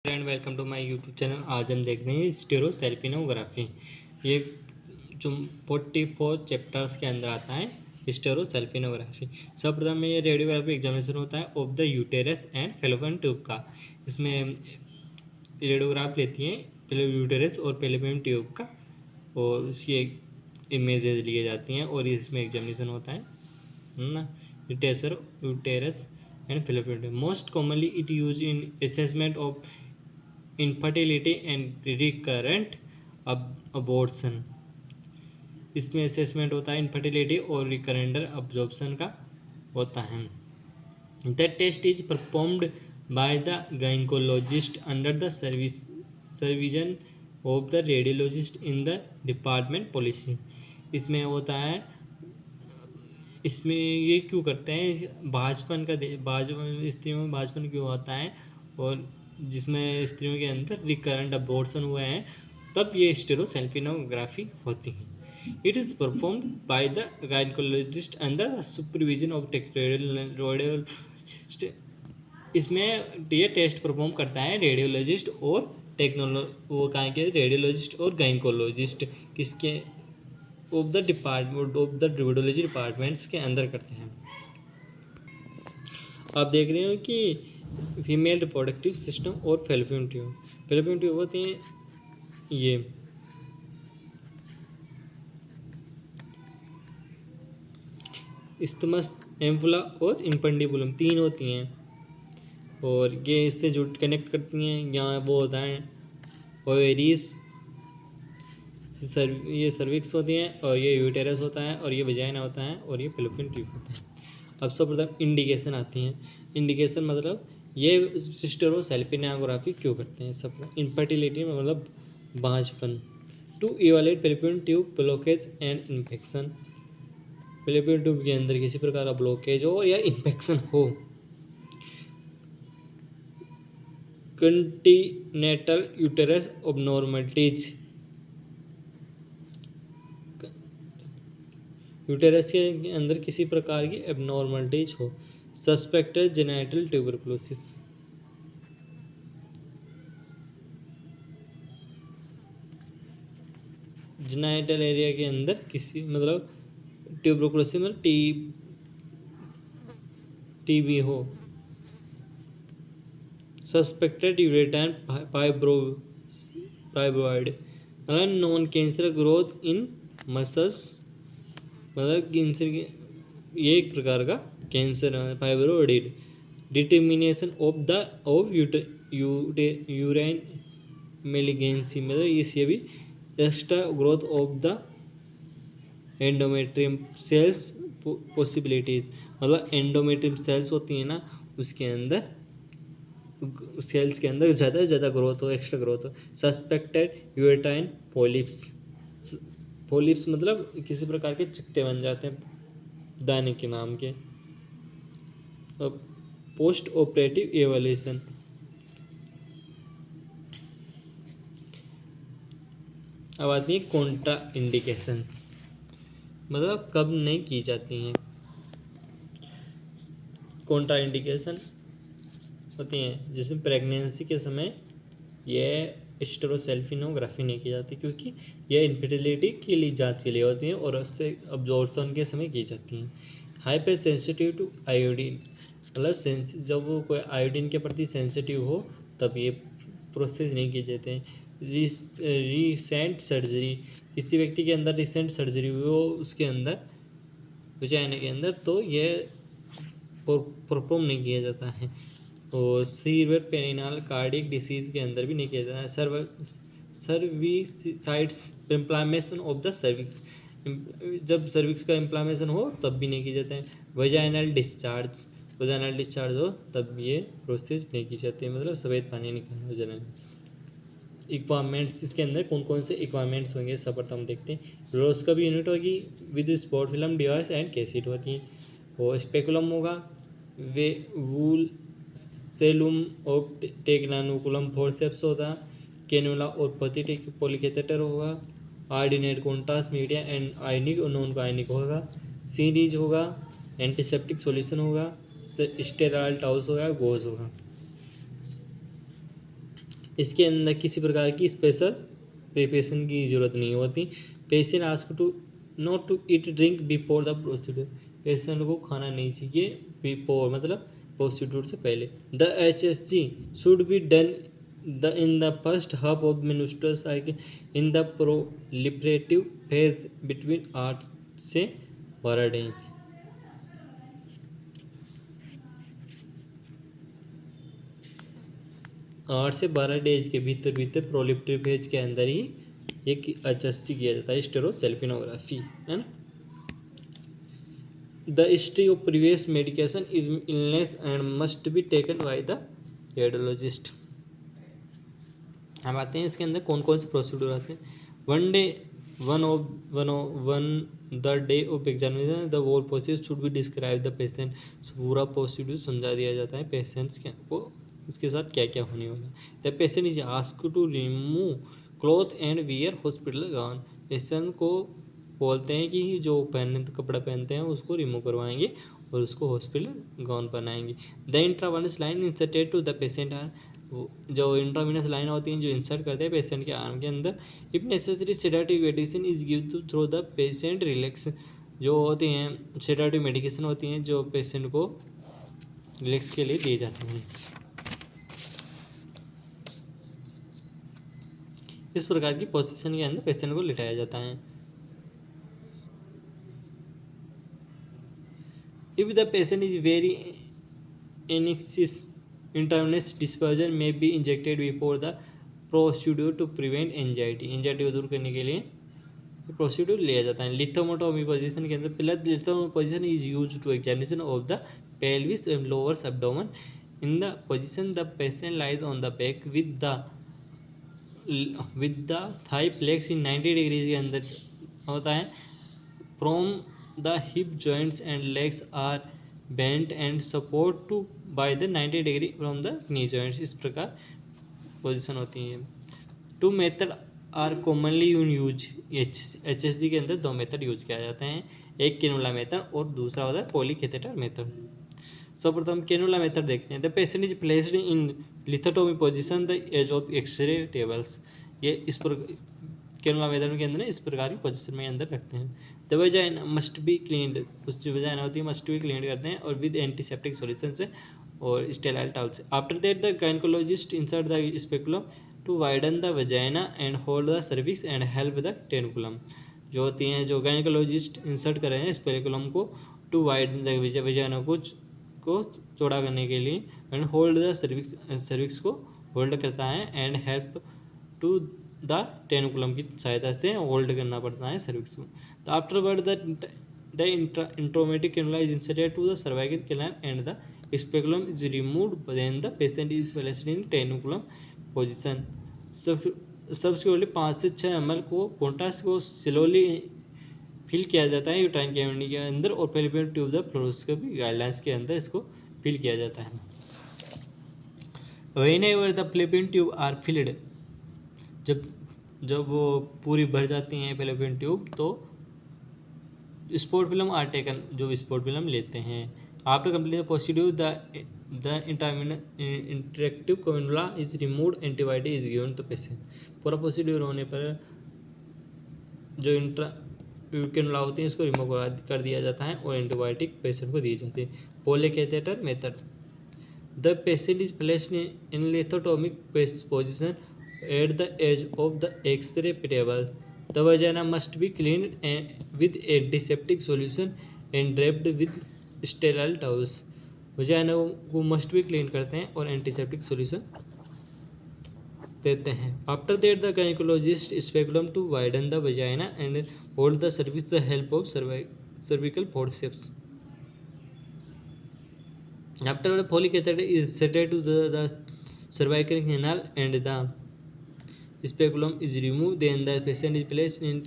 And welcome to my YouTube channel. आज हम देख रहे हैं स्टेरोसेल्फिनोग्राफी। ये जो 44 चैप्टर्स के अंदर आता है स्टेरोसेल्फिनोग्राफी। सर्वप्रथम में ये रेडियोग्राफी एग्जामिनेशन होता है of the uterus and fallopian tube का। इसमें रेडियोग्राफ लेती हैं पहले यूटेरस और फेलोपियन ट्यूब का और उसकी इमेजेस लिए जाती हैं और इसमें एग्जामिनेशन होता है ना। Uterus and fallopian tube most commonly it use in assessment of infertility and recurrent abortion. इसमें असेसमेंट होता है इनफर्टिलिटी और रिकरेंट अब्जॉर्प्शन का होता है। The test is performed by the gynaecologist under the supervision of the radiologist in the department policy. इसमें होता है, इसमें ये क्यों करते हैं, भाजपन का स्त्रियों में भाजपन क्यों होता है और जिसमें स्त्रियों के अंदर रिकरेंट अबॉर्शन हुए हैं तब ये स्टेरोसेल्फिनोग्राफी होती है। It is performed by the gynaecologist under supervision of radiologist. इसमें ये टेस्ट परफॉर्म करता है रेडियोलॉजिस्ट और वो कहाँ के रेडियोलॉजिस्ट और गायनकोलॉजिस्ट किसके of the department of the radiology departments के अंदर करते हैं। आप देख रहे हो कि फीमेल रिप्रोडक्टिव सिस्टम और फेलोपियन ट्यूब होती हैं ये इस्थमस, एम्फुला और इनपेंडिबुलम तीन होती हैं और ये इससे जुड़ कनेक्ट करती हैं। यहाँ वो होता है ओवेरीज, ये सर्विक्स होती हैं और ये यूटेरस होता है और ये वजाइना होता है और ये फेलोपियन ट्यूब होता है। अब सर्वप्रथम इंडिकेशन आती हैं। इंडिकेशन मतलब ये स्टेरोसेल्फिनोग्राफी क्यों करते हैं। सब इनफर्टिलिटी में मतलब बांझपन, to evaluate fallopian tube blockage and infection. Fallopian tube के अंदर किसी प्रकार का ब्लॉकेज हो या इन्फेक्शन हो। कंटिनेंटल यूटेरस अबनॉर्मलिटीज, यूटेरस के अंदर किसी प्रकार की एबनॉर्मलिटीज हो। Suspected genital tuberculosis, genital area के अंदर किसी मतलब ट्यूबरकुलोसिस मतलब टीबी हो। सस्पेक्टेड यूरेटाइन फाइब्रॉइड मतलब non cancer growth in muscles, मतलब कैंसर के ये एक प्रकार का कैंसर है fibroid. Determination of uterine malignancy मतलब इससे भी extra growth of the endometrium cells possibilities, मतलब एंडोमेट्रियम सेल्स होती है ना उसके अंदर सेल्स के अंदर ज़्यादा से ज़्यादा ग्रोथ हो, एक्स्ट्रा ग्रोथ हो। सस्पेक्टेड यूरेटाइन पॉलिप्स मतलब किसी प्रकार के चिट्टे बन जाते हैं दाने के नाम के। अब पोस्ट ऑपरेटिव एवोल्यूशन, अब आती है कॉन्ट्रा इंडिकेशंस, मतलब कब नहीं की जाती हैं। कॉन्ट्रा इंडिकेशन होती हैं जिसमें प्रेगनेंसी के समय ये स्टेरोसेल्फिनोग्राफी नहीं की जाती क्योंकि यह इनफर्टिलिटी के लिए जांच के लिए होती हैं और उससे अब्जॉर्प्शन के समय की जाती हैं। हाइपर सेंसिटिव टू आयोडीन, मतलब जब वो कोई आयोडीन के प्रति सेंसिटिव हो तब ये प्रोसेस नहीं किए जाते हैं। रिसेंट सर्जरी, किसी व्यक्ति के अंदर रिसेंट सर्जरी हुई हो उसके अंदर वजाइना के अंदर तो ये परफॉर्म नहीं किया जाता है। और सीवियर पेरिनल कार्डियक डिसीज़ के अंदर भी नहीं किया जाता है। सर्विसाइड्स, इम्प्लामेशन ऑफ द सर्विक्स, जब सर्विक्स का इम्प्लामेशन हो तब भी नहीं की जाते हैं। वजाइनल डिस्चार्ज हो तब ये प्रोसेस नहीं की जाती है, मतलब सफ़ेद पानी निकलना वजाइनल। इक्वापमेंट्स, इसके अंदर कौन कौन से इक्वापमेंट्स होंगे सर्वप्रथम देखते हैं। फ्लोरोस्कोपी यूनिट होगी with spot film device and cassette होती है। और स्पेकुलम होगा, वे वूल सेलुम और टेक्नानुकुलम फोर्सेप्स होता। कैनुला और पति पॉलिकेथेटर होगा। आर्डिनेट कॉन्ट्रास्ट मीडिया एंड आयनिक और नॉन आयनिक होगा। सीरीज होगा, एंटीसेप्टिक सॉल्यूशन होगा, स्टेराइल टाउस होगा, गोज होगा। इसके अंदर किसी प्रकार की स्पेशल प्रिपरेशन की ज़रूरत नहीं होती। Patient ask to not to eat drink before the procedure, patient को खाना नहीं चाहिए बिफोर मतलब प्रोसीड्यूर से पहले। The HSG should be done in the first half of menstrual cycle in the proliferative phase between 8 से 12 days। 8 से 12 days के भीतर भीतर प्रोलिफ्रेटिव फेज के अंदर ही एक HSG किया जाता है, स्टेरोसेल्फिनोग्राफी, है ना। The history of previous medication is illness and must be taken by the radiologist. अब आते हैं इसके अंदर कौन कौन से प्रोसीड्यूर आते हैं। On the day of examination the whole process should be describe the patient. पूरा प्रोसीड्यूर समझा दिया जाता है पेशेंट्स को उसके साथ क्या क्या होने वाला है। The patient is asked to remove cloth and wear hospital gown. Patient को बोलते हैं कि जो कपड़ा पहनते हैं उसको रिमूव करवाएंगे और उसको हॉस्पिटल गाउन पहनाएंगे। The intravenous line inserted to the patient are, जो इंट्रावेनस लाइन होती हैं जो इंसर्ट करते हैं पेशेंट के आर्म के अंदर। If necessary sedative medicine is give to through the patient relax, जो होती हैं सेडेटिव मेडिकेशन होती हैं जो पेशेंट को रिलैक्स के लिए दी जाती हैं। इस प्रकार की पोजीशन के अंदर पेशेंट को लिटाया जाता है। If the patient is very anxious, intravenous dispersion में be injected before the procedure to prevent anxiety. Anxiety को दूर करने के लिए प्रोसीड्यूर लिया जाता है। लिथोमोटोमी पोजीशन के अंदर पहला lithotomy position is used to examination of the pelvis and lower abdomen. In the position the patient lies on the back with the thigh flex in 90 degrees के अंदर होता है। From the hip joints and legs are bent and support to by the 90 degree from the knee joints. इस प्रकार position होती है। 2 method are commonly use. HSG के अंदर 2 मेथड यूज किया जाते हैं, एक कैनुला मेथड और दूसरा होता है पॉलीकैथेटर मेथड। सर्वप्रथम कैनुला मेथड देखते हैं। The patient is placed in lithotomy position the edge of x-ray tables. ये इस पर कैनुला मेथड के अंदर इस प्रकार की पोजीशन में अंदर रखते हैं। The vagina must be cleaned, कुछ जो वजाइना होती है मस्ट बी क्लीन करते हैं और विद एंटीसेप्टिक सॉल्यूशन से और स्टेराइल टावल से। After that the gynaecologist insert the speculum to widen the vagina and hold the cervix and help the tenaculum. जो होती हैं जो गायनेकोलॉजिस्ट इंसर्ट कर रहे हैं स्पेकुलम को टू वाइडन द वजाइना को चौड़ा करने के लिए एंड होल्ड द सर्विक्स को होल्ड करता है एंड हेल्प टू द टेनुकुलम की सहायता से होल्ड करना पड़ता है सर्विक्स को। तो afterward the intrauterine cannula is inserted to the cervical canal and the speculum is removed then the patient is placed in tenaculum position. Subsequently 5 से 6 ml को कॉन्ट्रास्ट को स्लोली फिल किया जाता है यूट्राइन कैविटी के अंदर और fallopian tube the fluoroscopy guidelines के अंदर इसको फिल किया जाता है। Whenever the fallopian tube are filled, जब वो पूरी भर जाती हैं फेलोपियन ट्यूब तो स्पोर्ट फिल्म आर टेकन, जो स्पोर्ट फिल्म लेते हैं। After complete the procedure the interactive cannula is removed, antibiotic is given to patient. पूरा प्रोसीड्यूर होने पर जो कैनुला होती है इसको रिमूव कर दिया जाता है और एंटीबायोटिक पेशेंट को दी जाती है। पॉलीकैथेटर method, the patient is placed in lithotomy position at the edge of the X-ray table. The vagina must be cleaned with antiseptic solution and draped with sterile towels. Vagina को must be clean करते हैं और antiseptic solution देते हैं। After that the gynaecologist speculum to widen the vagina and hold the cervix the help of cervical forceps. After Foley catheter is seated to the cervical canal and the speculum is removed, then the patient is placed in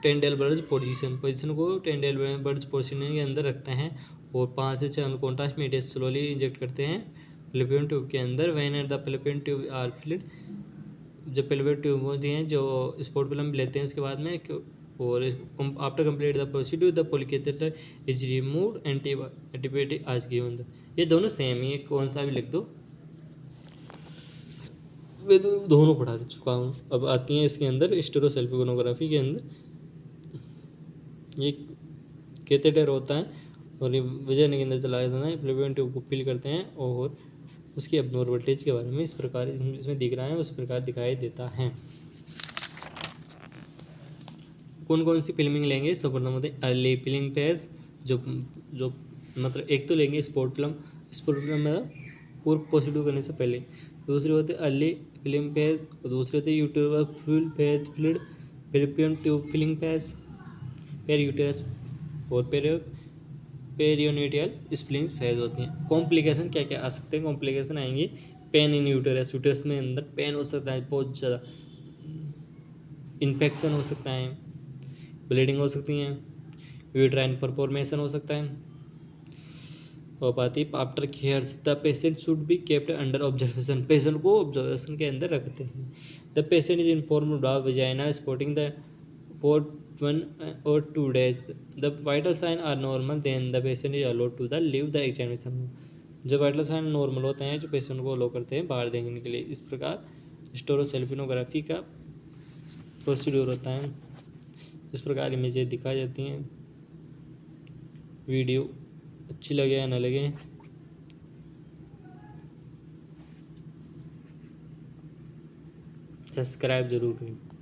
Trendelenburg position को Trendelenburg position के अंदर रखते हैं और 5 से 6 contrast media slowly inject करते हैं fallopian tube के अंदर। When the fallopian tube are filled, जब फेलोपियन ट्यूब होती हैं जो स्पोर्ट फिल्म लेते हैं उसके बाद में, और after complete the procedure the Foley catheter is removed, antibiotic is given. ये दोनों सेम ही है, कौन सा भी लिख दो। वे तो दोनों पढ़ा चुका हूँ। अब आती हैं इसके अंदर स्टेरोसेल्फिकोनोग्राफी के अंदर। ये कैथेटर होता है और ये वजन के अंदर चलाया जाता है, फ्लोपियन ट्यूब को फिल करते हैं और उसकी एब्नॉर्मल वोल्टेज के बारे में इस प्रकार इसमें दिख रहा है उस प्रकार दिखाई देता है। कौन कौन सी फिल्मिंग लेंगे? सर्वप्रथम होते हैं अर्ली फिल्मिंग फेज, जो जो मतलब एक तो लेंगे स्पोर्ट फिल्म में पूर्व प्रोसीड्यूर करने से पहले। दूसरी होती है अर्ली फिल्म फेज और दूसरी होती है youtuber full phase fluid fallopian tube filling phase, per uterus और पेरियोनिटियल स्प्लिंग फेज होती हैं। कॉम्प्लिकेशन क्या क्या आ सकते हैं? कॉम्प्लिकेशन आएंगी पेन इन यूटेरस में अंदर पेन हो सकता है बहुत ज़्यादा, इन्फेक्शन हो सकता है, ब्लीडिंग हो सकती है, यूट्राइन परफॉर्मेशन हो सकता है। और बात ही after care the patient should be kept under observation, patient को ऑब्जर्वेशन के अंदर रखते हैं। The patient is informed of vagina spotting the for 1 or 2 days. The vital signs are normal, then the patient is allowed to leave the examination room. जब vital sign normal होते हैं जो patient को अलो करते हैं बाहर देखने के लिए। इस प्रकार स्टेरोसेल्फिनोग्राफी का प्रोसीड्यूर होता है। इस प्रकार इमेजें दिखाई जाती हैं। वीडियो अच्छी लगे या ना लगे, सब्सक्राइब जरूर करें।